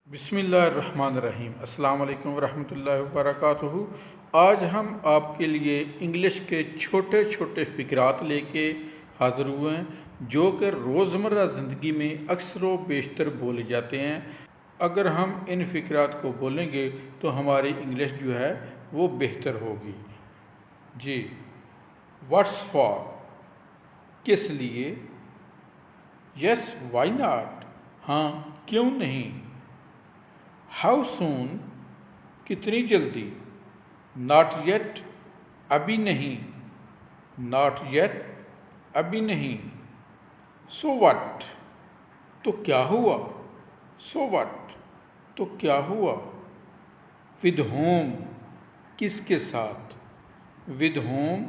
बिस्मिल्लाहिर्रहमानिर्रहीम। अस्सलाम वालेकुम वरहमतुल्लाहि वबरकातुहू। आज हम आपके लिए इंग्लिश के छोटे छोटे फ़िक्रात लेके हाज़िर हुए हैं जो कि रोज़मर्रा ज़िंदगी में अक्सर व बेशतर बोले जाते हैं। अगर हम इन फ़िक्रात को बोलेंगे तो हमारी इंग्लिश जो है वो बेहतर होगी। जी, व्हाट्स फॉर, किस लिए। यस वाई नॉट, हाँ क्यों नहीं। हाउ सून, कितनी जल्दी। नॉट येट, अभी नहीं। नॉट येट, अभी नहीं। सो वट, तो क्या हुआ। सो वट, तो क्या हुआ। विद होम, किसके साथ। विद होम,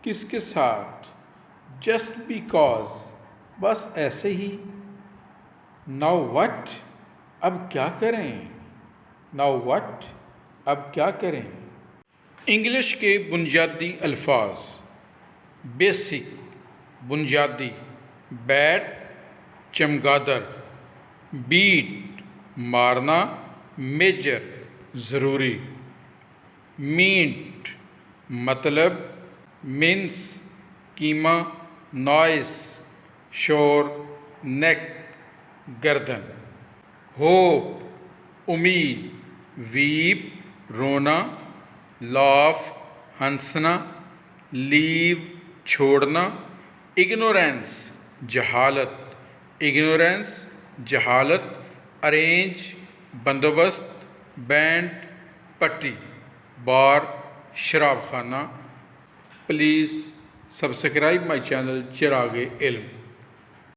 किसके साथ। जस्ट बिकॉज, बस ऐसे ही। नाउ वट, अब क्या करें। नाउ वट, अब क्या करें। इंग्लिश के बुनियादी अल्फाज। बेसिक, बुनियादी। बैट, चमगादड़। बीट, मारना। मेजर, ज़रूरी। मीट, मतलब। मिन्स, कीमा। नॉइस, शोर। नेक, गर्दन। होप, उम्मीद। वीप, रोना। लाफ, हंसना। लीव, छोड़ना। इग्नोरेंस, जहालत। इग्नोरेंस, जहालत। अरेंज, बंदोबस्त। बैंड, पट्टी। बार, शराब खाना। प्लीज़ सब्सक्राइब माई चैनल चिरागे इल्म।